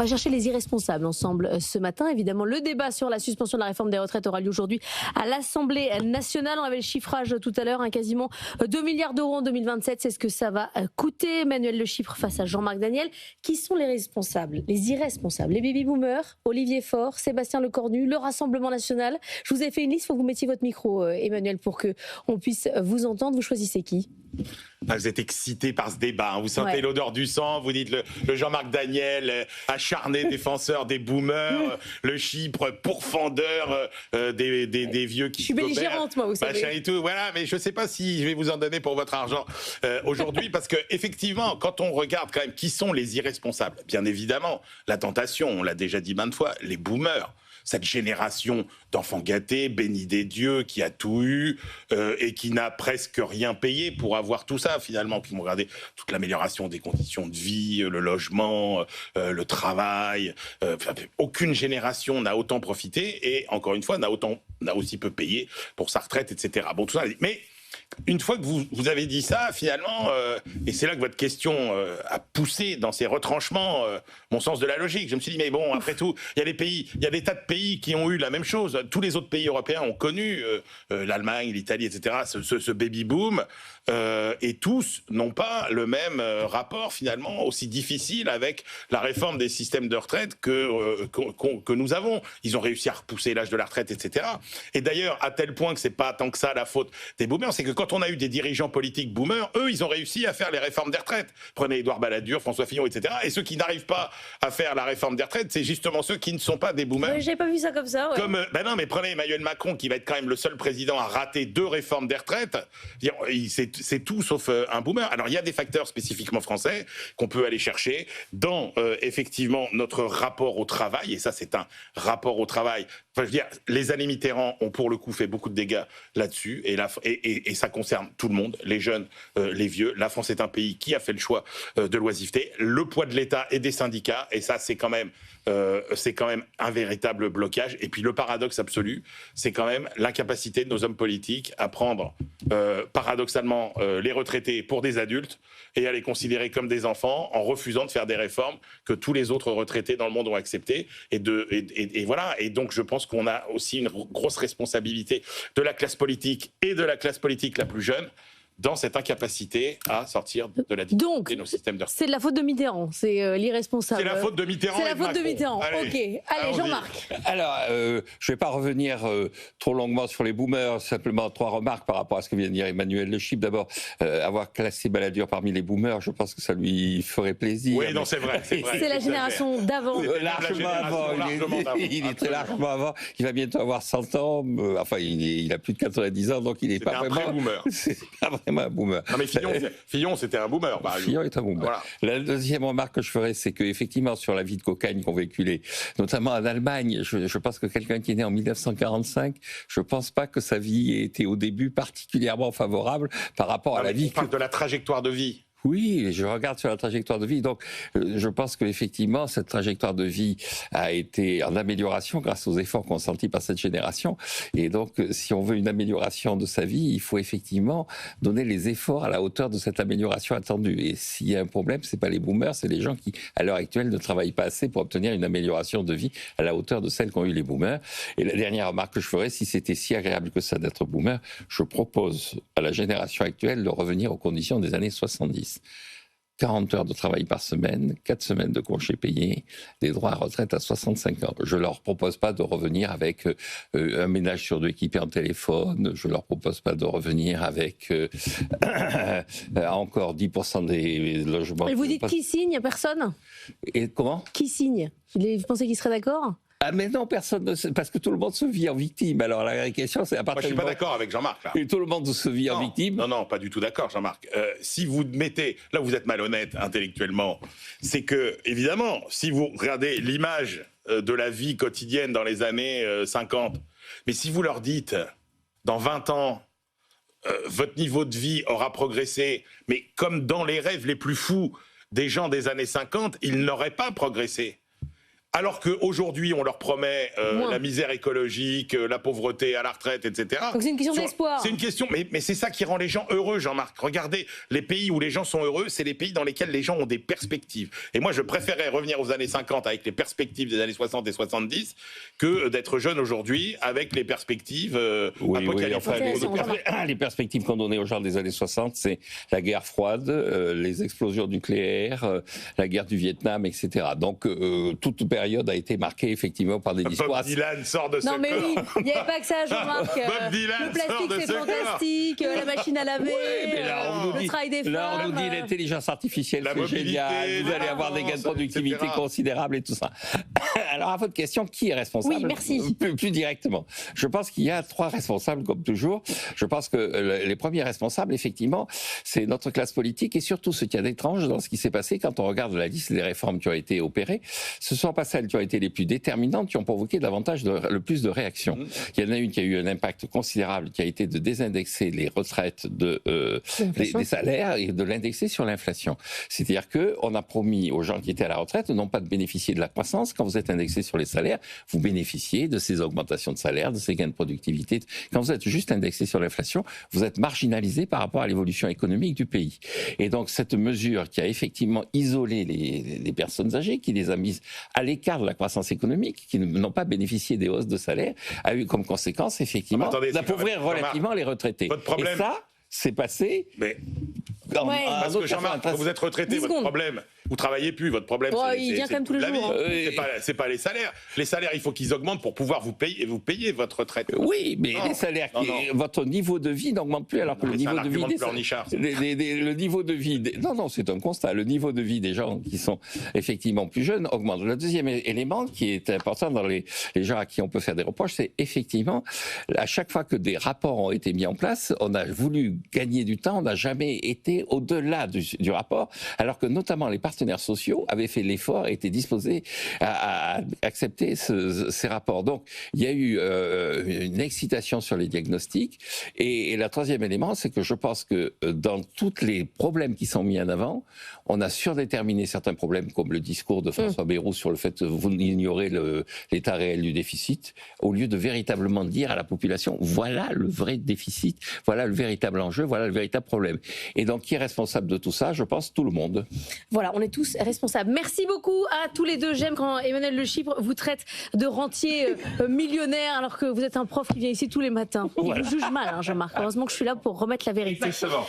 On va chercher les irresponsables ensemble ce matin. Évidemment, le débat sur la suspension de la réforme des retraites aura lieu aujourd'hui à l'Assemblée nationale. On avait le chiffrage tout à l'heure, quasiment 2 milliards d'euros en 2027. C'est ce que ça va coûter. Emmanuel Le Chypre face à Jean-Marc Daniel. Qui sont les responsables, les irresponsables? Les baby-boomers, Olivier Faure, Sébastien Lecornu, le Rassemblement national. Je vous ai fait une liste, il faut que vous mettiez votre micro, Emmanuel, pour qu'on puisse vous entendre. Vous choisissez qui? Vous êtes excité par ce débat, vous sentez l'odeur du sang, vous dites le Jean-Marc Daniel, acharné défenseur des boomers, le Chypre pourfendeur des vieux qui se Je suis belligérante, moi, vous savez. Et tout, voilà, mais je ne sais pas si je vais vous en donner pour votre argent aujourd'hui, parce que effectivement, quand on regarde quand même qui sont les irresponsables, bien évidemment, la tentation, on l'a déjà dit maintes fois, les boomers. Cette génération d'enfants gâtés, bénis des dieux, qui a tout eu et qui n'a presque rien payé pour avoir tout ça, finalement, qui vont regarder toute l'amélioration des conditions de vie, le logement, le travail. Aucune génération n'a autant profité et, encore une fois, n'a aussi peu payé pour sa retraite, etc. Bon, tout ça, mais une fois que vous avez dit ça, finalement, et c'est là que votre question a poussé dans ses retranchements mon sens de la logique. Je me suis dit, mais bon, après tout, il y a des tas de pays qui ont eu la même chose. Tous les autres pays européens ont connu, l'Allemagne, l'Italie, etc., ce baby-boom, et tous n'ont pas le même rapport, finalement, aussi difficile avec la réforme des systèmes de retraite que nous avons. Ils ont réussi à repousser l'âge de la retraite, etc. Et d'ailleurs, à tel point que c'est pas tant que ça la faute des boomers, c'est que quand on a eu des dirigeants politiques boomers, eux, ils ont réussi à faire les réformes des retraites. Prenez Édouard Balladur, François Fillon, etc. Et ceux qui n'arrivent pas à faire la réforme des retraites, c'est justement ceux qui ne sont pas des boomers. J'avais pas vu ça comme ça. Non, mais prenez Emmanuel Macron, qui va être quand même le seul président à rater 2 réformes des retraites. C'est tout sauf un boomer. Alors, il y a des facteurs spécifiquement français qu'on peut aller chercher dans, effectivement, notre rapport au travail. Et ça, c'est un rapport au travail. Enfin, je veux dire, les années Mitterrand ont pour le coup fait beaucoup de dégâts là-dessus. Et ça concerne tout le monde, les jeunes, les vieux. La France est un pays qui a fait le choix de l'oisiveté. Le poids de l'État et des syndicats, et ça, c'est quand même un véritable blocage. Et puis le paradoxe absolu, c'est quand même l'incapacité de nos hommes politiques à prendre, paradoxalement, les retraités pour des adultes et à les considérer comme des enfants en refusant de faire des réformes que tous les autres retraités dans le monde ont acceptées. Et voilà. Et donc, je pense qu'on a aussi une grosse responsabilité de la classe politique et de la classe politique la plus jeune dans cette incapacité à sortir de la difficulté de nos systèmes de retraite. C'est de la faute de Mitterrand, c'est l'irresponsable. C'est la faute de Mitterrand. C'est la faute de Mitterrand. Allez. Allez, Jean-Marc. Alors, je ne vais pas revenir trop longuement sur les boomers, simplement 3 remarques par rapport à ce que vient de dire Emmanuel Le Chypre. D'abord, avoir classé Balladur parmi les boomers, je pense que ça lui ferait plaisir. Oui, non, c'est vrai. C'est la génération d'avant. Largement avant. Il est très largement avant. Il va bientôt avoir 100 ans. Enfin, il a plus de 90 ans, donc il n'est pas vraiment... boomer. C'est pas vraiment un boomer. Non, mais Fillon, c'était un boomer. Fillon est un boomer. Voilà. La deuxième remarque que je ferais, c'est qu'effectivement, sur la vie de cocagne qu'ont véhiculé, notamment en Allemagne, je pense que quelqu'un qui est né en 1945, je ne pense pas que sa vie ait été au début particulièrement favorable par rapport à la vie. On parle de la trajectoire de vie. Oui, je regarde sur la trajectoire de vie. Donc, je pense qu'effectivement, cette trajectoire de vie a été en amélioration grâce aux efforts consentis par cette génération. Et donc, si on veut une amélioration de sa vie, il faut effectivement donner les efforts à la hauteur de cette amélioration attendue. Et s'il y a un problème, c'est pas les boomers, c'est les gens qui, à l'heure actuelle, ne travaillent pas assez pour obtenir une amélioration de vie à la hauteur de celle qu'ont eu les boomers. Et la dernière remarque que je ferais, si c'était si agréable que ça d'être boomer, je propose à la génération actuelle de revenir aux conditions des années 70. 40 heures de travail par semaine, 4 semaines de congés payés, des droits à retraite à 65 ans. Je ne leur propose pas de revenir avec un ménage sur 2 équipé en téléphone, je ne leur propose pas de revenir avec encore 10% des logements. Et vous dites qui signe? Personne? Et comment? Qui signe? Vous pensez qu'ils seraient d'accord? Ah mais non, personne ne sait, parce que tout le monde se vit en victime. Alors la vraie question, c'est à partir Moi, je suis pas d'accord avec Jean-Marc, là. Et tout le monde se vit en victime. Non, pas du tout d'accord, Jean-Marc. Si vous mettez, là vous êtes malhonnête intellectuellement, c'est que, évidemment, si vous regardez l'image de la vie quotidienne dans les années 50, mais si vous leur dites, dans 20 ans, votre niveau de vie aura progressé, mais comme dans les rêves les plus fous des gens des années 50, il n'aurait pas progressé. Alors qu'aujourd'hui, on leur promet la misère écologique, la pauvreté à la retraite, etc. Donc c'est une question d'espoir. C'est une question, mais c'est ça qui rend les gens heureux, Jean-Marc. Regardez, les pays où les gens sont heureux, c'est les pays dans lesquels les gens ont des perspectives. Et moi, je préférais revenir aux années 50 avec les perspectives des années 60 et 70 que d'être jeune aujourd'hui avec les perspectives apocalyptiques. Les perspectives qu'on donnait aux gens des années 60, c'est la guerre froide, les explosions nucléaires, la guerre du Vietnam, etc. Donc, toute période a été marquée effectivement par des discours. Bob Dylan sort de ce corps. Non mais oui, il n'y avait pas que ça, Jean-Marc. Bob Dylan le plastique c'est fantastique, la machine à laver, le travail des femmes. Là, on nous dit l'intelligence artificielle c'est génial, vous allez avoir des gains de productivité considérables et tout ça. Alors à votre question, qui est responsable? Oui, merci. Plus directement. Je pense qu'il y a 3 responsables comme toujours. Je pense que les premiers responsables, effectivement, c'est notre classe politique et surtout ce qu'il y a d'étrange dans ce qui s'est passé quand on regarde la liste des réformes qui ont été opérées. Ce sont pas celles qui ont été les plus déterminantes, qui ont provoqué le plus de réactions. Il y en a une qui a eu un impact considérable, qui a été de désindexer les retraites des salaires et de l'indexer sur l'inflation. C'est-à-dire qu'on a promis aux gens qui étaient à la retraite non pas de bénéficier de la croissance. Quand vous êtes indexé sur les salaires, vous bénéficiez de ces augmentations de salaire, de ces gains de productivité. Quand vous êtes juste indexé sur l'inflation, vous êtes marginalisé par rapport à l'évolution économique du pays. Et donc cette mesure qui a effectivement isolé les personnes âgées, qui les a mises à l'écart de la croissance économique, qui n'ont pas bénéficié des hausses de salaire, a eu comme conséquence effectivement d'appauvrir relativement les retraités. Votre problème, et ça, c'est passé. Mais parce que Jean-Marc, quand vous êtes retraité, votre problème, vous travaillez plus. Votre problème, il vient quand même tous les jours. C'est pas les salaires. Les salaires, il faut qu'ils augmentent pour pouvoir vous payer votre retraite. Oui, mais les salaires, votre niveau de vie n'augmente plus alors que le niveau de vie le niveau de vie. Non, c'est un constat. Le niveau de vie des gens qui sont effectivement plus jeunes augmente. Le deuxième élément qui est important dans les gens à qui on peut faire des reproches, c'est effectivement à chaque fois que des rapports ont été mis en place, on a voulu gagner du temps, on n'a jamais été au-delà du rapport, alors que notamment les partenaires sociaux avaient fait l'effort et étaient disposés à accepter ces rapports. Donc, il y a eu une excitation sur les diagnostics. Et le troisième élément, c'est que je pense que dans tous les problèmes qui sont mis en avant, on a surdéterminé certains problèmes, comme le discours de François Bayrou sur le fait que vous ignorez l'état réel du déficit, au lieu de véritablement dire à la population, voilà le vrai déficit, voilà le véritable enjeu, voilà le véritable problème. Et donc, qui est responsable de tout ça? Je pense tout le monde. Voilà, on est tous responsables. Merci beaucoup à tous les deux. J'aime quand Emmanuel Le Chypre vous traite de rentier millionnaire alors que vous êtes un prof qui vient ici tous les matins. Il vous juge mal, Jean-Marc. Heureusement que je suis là pour remettre la vérité. Exactement.